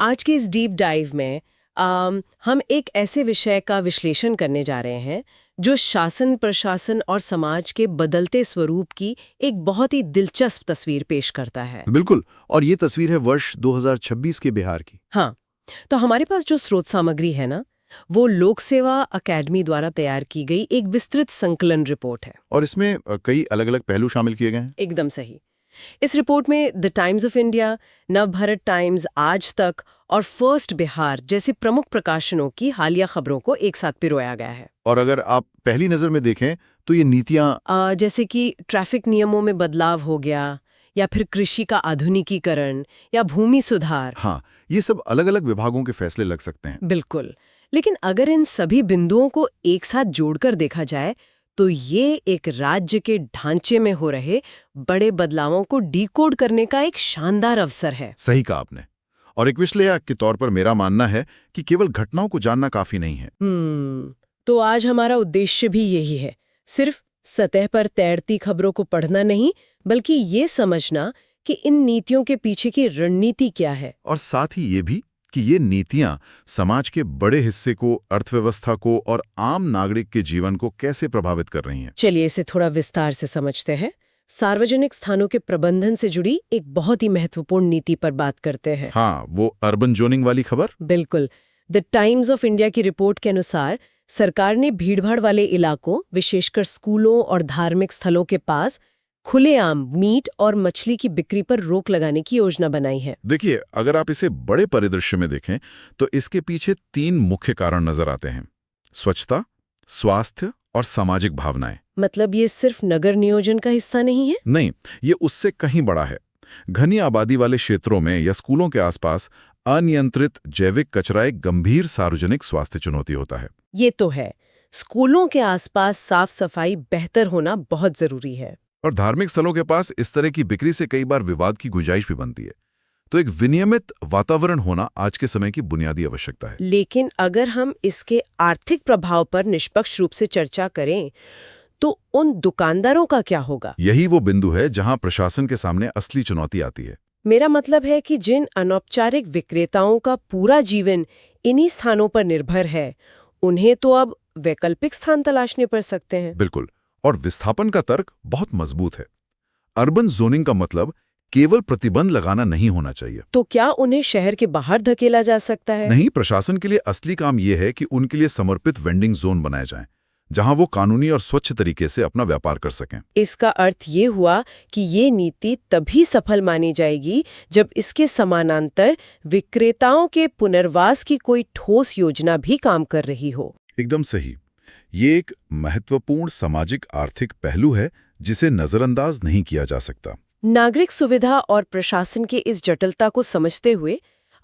आज के इस डीप डाइव में हम एक ऐसे विषय का विश्लेषण करने जा रहे हैं जो शासन, प्रशासन और समाज के बदलते स्वरूप की एक बहुत ही दिलचस्प तस्वीर पेश करता है। बिल्कुल, और ये तस्वीर है वर्ष 2026 के बिहार की। हाँ, तो हमारे पास जो स्रोत सामग्री है ना, वो लोक सेवा अकेडमी द्वारा तैयार की गई एक विस्तृत संकलन रिपोर्ट है। और इसमें कई अलग अलग पहलू शामिल किए गए हैं। एकदम सही। इस रिपोर्ट में the times of India, Navbharat times, आज तक और फर्स्ट बिहार जैसे प्रमुख प्रकाशनों की हालिया खबरों को एक साथ पिरोया गया है। और अगर आप पहली नजर में देखें तो ये नीतियां जैसे कि ट्रैफिक नियमों में बदलाव हो गया, या फिर कृषि का आधुनिकीकरण, या भूमि सुधार। हाँ, ये सब अलग अलग विभागों के फैसले लग सकते हैं। बिल्कुल, लेकिन अगर इन सभी बिंदुओं को एक साथ जोड़कर देखा जाए तो ये एक राज्य के ढांचे में हो रहे बड़े बदलावों को डिकोड करने का एक शानदार अवसर है। सही कहा आपने। और एक विश्लेषक के तौर पर मेरा मानना है कि केवल घटनाओं को जानना काफी नहीं है। तो आज हमारा उद्देश्य भी यही है, सिर्फ सतह पर तैरती खबरों को पढ़ना नहीं, बल्कि ये समझना कि इन नीतियों के पीछे की रणनीति क्या है। और साथ ही ये भी कि ये नीतियां समाज के बड़े हिस्से को, अर्थव्यवस्था को और आम नागरिक के जीवन को कैसे प्रभावित कर रही हैं। चलिए इसे थोड़ा विस्तार से समझते हैं। सार्वजनिक स्थानों के प्रबंधन से जुड़ी एक बहुत ही महत्वपूर्ण नीति पर बात करते हैं। हाँ, वो अर्बन जोनिंग वाली खबर। बिल्कुल। द टाइम्स ऑफ इंडिया की रिपोर्ट के अनुसार सरकार ने भीड़भाड़ वाले इलाकों, विशेषकर स्कूलों और धार्मिक स्थलों के पास खुलेआम मीट और मछली की बिक्री पर रोक लगाने की योजना बनाई है। देखिए, अगर आप इसे बड़े परिदृश्य में देखें तो इसके पीछे 3 मुख्य कारण नजर आते हैं: स्वच्छता, स्वास्थ्य और सामाजिक भावनाएं। मतलब ये सिर्फ नगर नियोजन का हिस्सा नहीं है? नहीं, ये उससे कहीं बड़ा है। घनी आबादी वाले क्षेत्रों में या स्कूलों के आसपास अनियंत्रित जैविक कचरा एक गंभीर सार्वजनिक स्वास्थ्य चुनौती होता है। ये तो है। स्कूलों के आसपास साफ सफाई बेहतर होना बहुत जरूरी है। और धार्मिक स्थलों के पास इस तरह की बिक्री से कई बार विवाद की गुंजाइश भी बनती है। तो एक विनियमित वातावरण होना आज के समय की बुनियादी आवश्यकता है। लेकिन अगर हम इसके आर्थिक प्रभाव पर निष्पक्ष रूप से चर्चा करें तो उन दुकानदारों का क्या होगा? यही वो बिंदु है जहां प्रशासन के सामने असली चुनौती आती है। मेरा मतलब है कि जिन अनौपचारिक विक्रेताओं का पूरा जीवन इन्हीं स्थानों पर निर्भर है, उन्हें तो अब वैकल्पिक स्थान तलाशने पड़ सकते हैं। बिल्कुल, और विस्थापन का तर्क बहुत मजबूत है। अर्बन जोनिंग का मतलब केवल प्रतिबंध लगाना नहीं होना चाहिए। तो क्या उन्हें शहर के बाहर धकेला जा सकता है? नहीं, प्रशासन के लिए असली काम यह है कि उनके लिए समर्पित वेंडिंग जोन बनाए जाएं, जहां वो कानूनी और स्वच्छ तरीके से अपना व्यापार कर सकें। इसका अर्थ ये हुआ कि ये नीति तभी सफल मानी जाएगी जब इसके समानांतर विक्रेताओं के पुनर्वास की कोई ठोस योजना भी काम कर रही हो। एकदम सही। ये एक महत्वपूर्ण सामाजिक आर्थिक पहलू है जिसे नजरअंदाज नहीं किया जा सकता। नागरिक सुविधा और प्रशासन के इस जटिलता को समझते हुए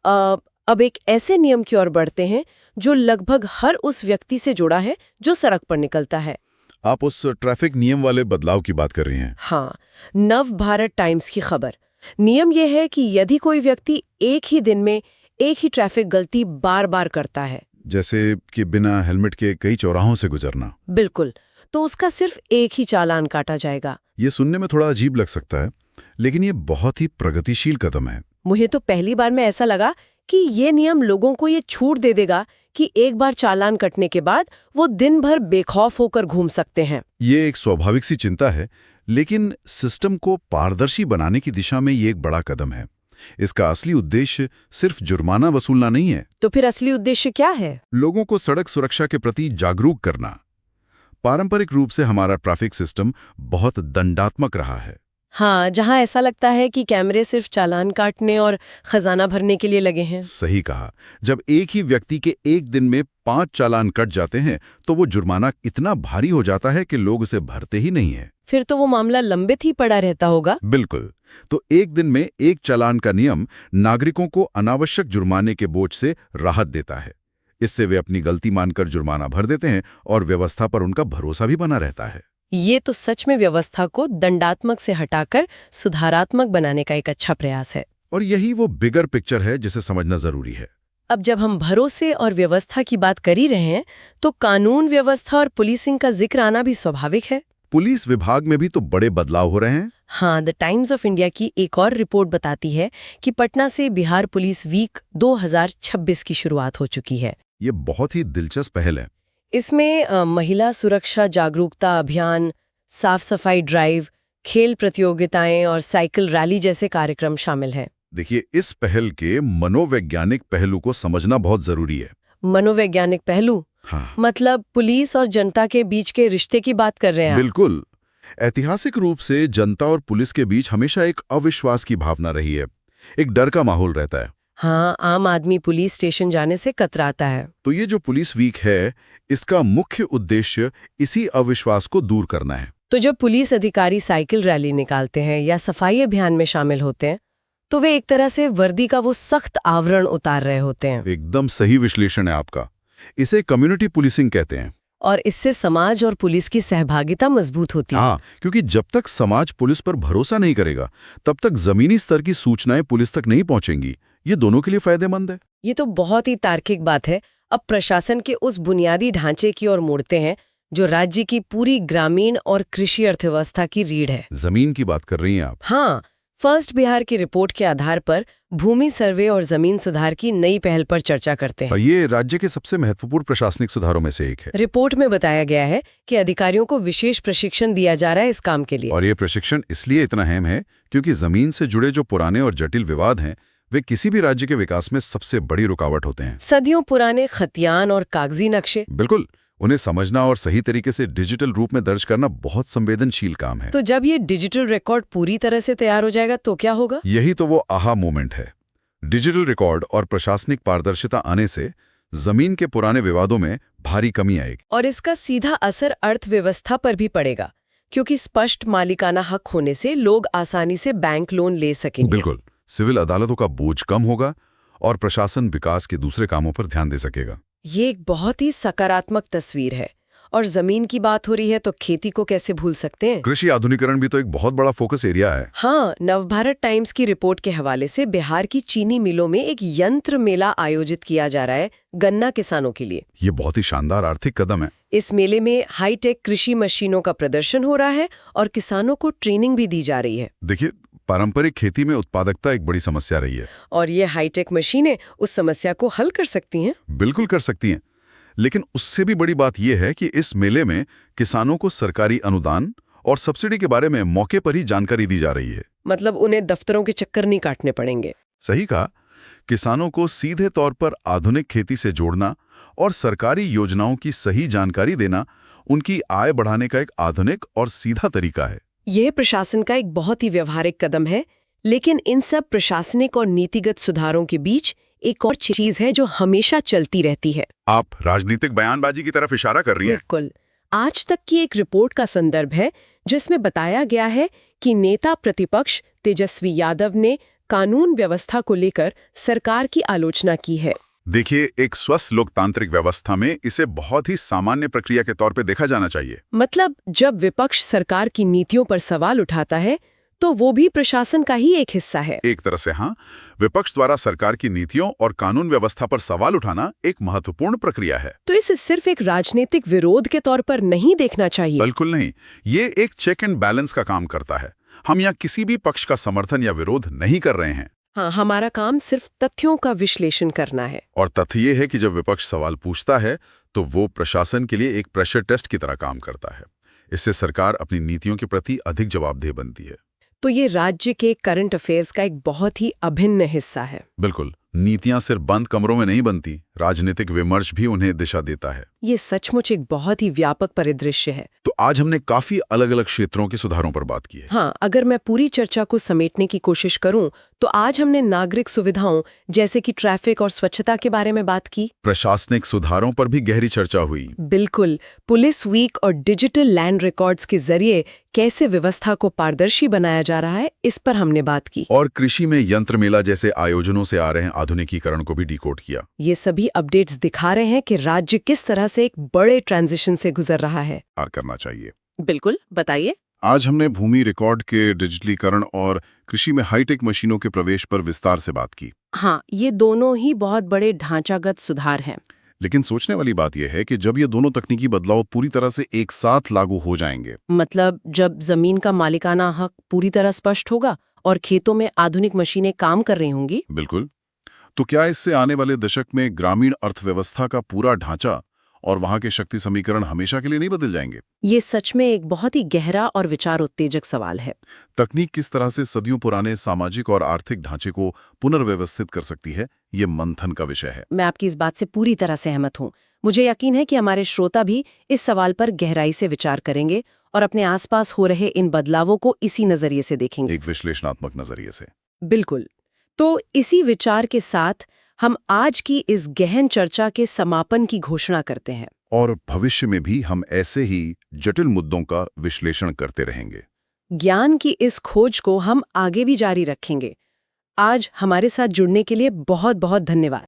अब एक ऐसे नियम की ओर बढ़ते हैं जो लगभग हर उस व्यक्ति से जुड़ा है जो सड़क पर निकलता है। आप उस ट्रैफिक नियम वाले बदलाव की बात कर रही हैं? हाँ, नव भारत टाइम्स की खबर। नियम यह है कि यदि कोई व्यक्ति एक ही दिन में एक ही ट्रैफिक गलती बार बार करता है, जैसे कि बिना हेलमेट के कई चौराहों से गुजरना, बिल्कुल, तो उसका सिर्फ एक ही चालान काटा जाएगा। ये सुनने में थोड़ा अजीब लग सकता है, लेकिन ये बहुत ही प्रगतिशील कदम है। मुझे तो पहली बार में ऐसा लगा कि ये नियम लोगों को ये छूट दे देगा कि एक बार चालान कटने के बाद वो दिन भर बेखौफ होकर घूम सकते हैं। ये एक स्वाभाविक सी चिंता है, लेकिन सिस्टम को पारदर्शी बनाने की दिशा में ये एक बड़ा कदम है। इसका असली उद्देश्य सिर्फ जुर्माना वसूलना नहीं है। तो फिर असली उद्देश्य क्या है? लोगों को सड़क सुरक्षा के प्रति जागरूक करना। पारंपरिक रूप से हमारा ट्रैफिक सिस्टम बहुत दंडात्मक रहा है। हाँ, जहाँ ऐसा लगता है कि कैमरे सिर्फ चालान काटने और खजाना भरने के लिए लगे हैं। सही कहा। जब एक ही व्यक्ति के एक दिन में 5 चालान कट जाते हैं तो वो जुर्माना इतना भारी हो जाता है कि लोग उसे भरते ही नहीं है। फिर तो वो मामला लंबित ही पड़ा रहता होगा। बिल्कुल। तो एक दिन में एक चालान का नियम नागरिकों को अनावश्यक जुर्माने के बोझ से राहत देता है। इससे वे अपनी गलती मानकर जुर्माना भर देते हैं और व्यवस्था पर उनका भरोसा भी बना रहता है। ये तो सच में व्यवस्था को दंडात्मक से हटाकर सुधारात्मक बनाने का एक अच्छा प्रयास है। और यही वो बिगर पिक्चर है जिसे समझना जरूरी है। अब जब हम भरोसे और व्यवस्था की बात कर ही रहे हैं तो कानून व्यवस्था और पुलिसिंग का जिक्र आना भी स्वाभाविक है। पुलिस विभाग में भी तो बड़े बदलाव हो रहे हैं। हाँ, द टाइम्स ऑफ इंडिया की एक और रिपोर्ट बताती है कि पटना से बिहार पुलिस वीक 2026 की शुरुआत हो चुकी है। ये बहुत ही दिलचस्प पहल है। इसमें महिला सुरक्षा जागरूकता अभियान, साफ सफाई ड्राइव, खेल प्रतियोगिताएं और साइकिल रैली जैसे कार्यक्रम शामिल हैं। देखिए, इस पहल के मनोवैज्ञानिक पहलू को समझना बहुत जरूरी है। मनोवैज्ञानिक पहलू हाँ, मतलब पुलिस और जनता के बीच के रिश्ते की बात कर रहे हैं आप? बिल्कुल। ऐतिहासिक रूप से जनता और पुलिस के बीच हमेशा एक अविश्वास की भावना रही है, एक डर का माहौल रहता है। हाँ, आम आदमी पुलिस स्टेशन जाने से कतराता है। तो ये जो पुलिस वीक है, इसका मुख्य उद्देश्य इसी अविश्वास को दूर करना है। तो जब पुलिस अधिकारी साइकिल रैली निकालते हैं या सफाई अभियान में शामिल होते हैं, तो वे एक तरह से वर्दी का वो सख्त आवरण उतार रहे होते हैं। एकदम सही विश्लेषण है आपका। इसे कम्युनिटी पुलिसिंग कहते हैं। और इससे समाज और पुलिस की सहभागिता मजबूत होती है। हाँ, क्योंकि जब तक समाज पुलिस पर भरोसा नहीं करेगा, तब तक जमीनी स्तर की सूचनाएं पुलिस तक नहीं पहुंचेंगी। ये दोनों के लिए फायदेमंद है। ये तो बहुत ही तार्किक बात है। अब प्रशासन के उस बुनियादी ढांचे की ओर मुड़ते हैं जो राज्य की पूरी ग्रामीण और कृषि अर्थव्यवस्था की रीढ़ है। जमीन की बात कर रही हैं आप? हाँ, फर्स्ट बिहार की रिपोर्ट के आधार पर भूमि सर्वे और जमीन सुधार की नई पहल पर चर्चा करते हैं। ये राज्य के सबसे महत्वपूर्ण प्रशासनिक सुधारों में से एक है। रिपोर्ट में बताया गया है कि अधिकारियों को विशेष प्रशिक्षण दिया जा रहा है इस काम के लिए। और ये प्रशिक्षण इसलिए इतना अहम है क्योंकि जमीन से जुड़े जो पुराने और जटिल विवाद हैं, वे किसी भी राज्य के विकास में सबसे बड़ी रुकावट होते हैं। सदियों पुराने खतियान और कागजी नक्शे, बिल्कुल, उन्हें समझना और सही तरीके से डिजिटल रूप में दर्ज करना बहुत संवेदनशील काम है। तो जब ये डिजिटल रिकॉर्ड पूरी तरह से तैयार हो जाएगा तो क्या होगा? यही तो वो आहा मोमेंट है। डिजिटल रिकॉर्ड और प्रशासनिक पारदर्शिता आने से जमीन के पुराने विवादों में भारी कमी आएगी। और इसका सीधा असर अर्थव्यवस्था पर भी पड़ेगा, क्योंकि स्पष्ट मालिकाना हक होने से लोग आसानी से बैंक लोन ले सकेंगे। बिल्कुल, सिविल अदालतों का बोझ कम होगा और प्रशासन विकास के दूसरे कामों पर ध्यान दे सकेगा। ये एक बहुत ही सकारात्मक तस्वीर है। और जमीन की बात हो रही है तो खेती को कैसे भूल सकते हैं? कृषि आधुनिकीकरण भी तो एक बहुत बड़ा फोकस एरिया है। हाँ, नवभारत टाइम्स की रिपोर्ट के हवाले से बिहार की चीनी मिलों में एक यंत्र मेला आयोजित किया जा रहा है गन्ना किसानों के लिए। ये बहुत ही शानदार आर्थिक कदम है। इस मेले में हाईटेक कृषि मशीनों का प्रदर्शन हो रहा है और किसानों को ट्रेनिंग भी दी जा रही है। देखिए, पारंपरिक खेती में उत्पादकता एक बड़ी समस्या रही है और ये हाईटेक मशीनें उस समस्या को हल कर सकती हैं। बिल्कुल कर सकती हैं, लेकिन उससे भी बड़ी बात यह है कि इस मेले में किसानों को सरकारी अनुदान और सब्सिडी के बारे में मौके पर ही जानकारी दी जा रही है। मतलब उन्हें दफ्तरों के चक्कर नहीं काटने पड़ेंगे। सही कहा, किसानों को सीधे तौर पर आधुनिक खेती से जोड़ना और सरकारी योजनाओं की सही जानकारी देना उनकी आय बढ़ाने का एक आधुनिक और सीधा तरीका है। यह प्रशासन का एक बहुत ही व्यवहारिक कदम है, लेकिन इन सब प्रशासनिक और नीतिगत सुधारों के बीच एक और चीज है जो हमेशा चलती रहती है। आप राजनीतिक बयानबाजी की तरफ इशारा कर रही हैं। बिल्कुल। आज तक की एक रिपोर्ट का संदर्भ है जिसमें बताया गया है कि नेता प्रतिपक्ष तेजस्वी यादव ने कानून व्यवस्था को लेकर सरकार की आलोचना की है। देखिए, एक स्वस्थ लोकतांत्रिक व्यवस्था में इसे बहुत ही सामान्य प्रक्रिया के तौर पे देखा जाना चाहिए। मतलब जब विपक्ष सरकार की नीतियों पर सवाल उठाता है तो वो भी प्रशासन का ही एक हिस्सा है। एक तरह से हाँ, विपक्ष द्वारा सरकार की नीतियों और कानून व्यवस्था पर सवाल उठाना एक महत्वपूर्ण प्रक्रिया है। तो इसे सिर्फ एक राजनीतिक विरोध के तौर पर नहीं देखना चाहिए। बिल्कुल नहीं, ये एक चेक एंड बैलेंस का काम करता है। हम यहाँ किसी भी पक्ष का समर्थन या विरोध नहीं कर रहे हैं। हाँ, हमारा काम सिर्फ तथ्यों का विश्लेषण करना है। और तथ्य ये है कि जब विपक्ष सवाल पूछता है तो वो प्रशासन के लिए एक प्रेशर टेस्ट की तरह काम करता है। इससे सरकार अपनी नीतियों के प्रति अधिक जवाबदेह बनती है। तो ये राज्य के करंट अफेयर्स का एक बहुत ही अभिन्न हिस्सा है। बिल्कुल, नीतियां सिर्फ बंद कमरों में नहीं बनती, राजनीतिक विमर्श भी उन्हें दिशा देता है। ये सचमुच एक बहुत ही व्यापक परिदृश्य है। तो आज हमने काफी अलग अलग क्षेत्रों के सुधारों पर बात की है। हाँ, अगर मैं पूरी चर्चा को समेटने की कोशिश करूं तो आज हमने नागरिक सुविधाओं जैसे कि ट्रैफिक और स्वच्छता के बारे में बात की। प्रशासनिक सुधारों पर भी गहरी चर्चा हुई। बिल्कुल, पुलिस वीक और डिजिटल लैंड रिकॉर्ड्स के जरिए कैसे व्यवस्था को पारदर्शी बनाया जा रहा है, इस पर हमने बात की। और कृषि में यंत्र मेला जैसे आयोजनों से आ रहे आधुनिकीकरण को भी डिकोड किया। ये सभी अपडेट्स दिखा रहे हैं कि राज्य किस तरह से एक बड़े ट्रांजिशन से गुजर रहा है। करना चाहिए। बिल्कुल, बताइए। आज हमने भूमि रिकॉर्ड के डिजिटलीकरण और कृषि में हाईटेक मशीनों के प्रवेश पर विस्तार से बात की। हाँ, ये दोनों ही बहुत बड़े ढांचागत सुधार हैं। लेकिन सोचने वाली बात यह है कि जब ये दोनों तकनीकी बदलाव पूरी तरह से एक साथ लागू हो जाएंगे, मतलब जब जमीन का मालिकाना हक पूरी तरह स्पष्ट होगा और खेतों में आधुनिक मशीनें काम कर रही होंगी। बिल्कुल, तो क्या इससे आने वाले दशक में ग्रामीण अर्थव्यवस्था का पूरा ढांचा और वहां के शक्ति समीकरण हमेशा के लिए नहीं बदल जाएंगे? ये सच में एक बहुत ही गहरा और विचार उत्तेजक सवाल है। तकनीक किस तरह से सदियों पुराने सामाजिक और आर्थिक ढांचे को पुनर्व्यवस्थित कर सकती है, ये मंथन का विषय है। मैं आपकी इस बात से पूरी तरह सहमत हूँ। मुझे यकीन है कि हमारे श्रोता भी इस सवाल पर गहराई से विचार करेंगे और अपने आसपास हो रहे इन बदलावों को इसी नजरिए से देखेंगे। एक विश्लेषणात्मक नजरिए से। बिल्कुल। तो इसी विचार के साथ हम आज की इस गहन चर्चा के समापन की घोषणा करते हैं। और भविष्य में भी हम ऐसे ही जटिल मुद्दों का विश्लेषण करते रहेंगे। ज्ञान की इस खोज को हम आगे भी जारी रखेंगे। आज हमारे साथ जुड़ने के लिए बहुत बहुत धन्यवाद।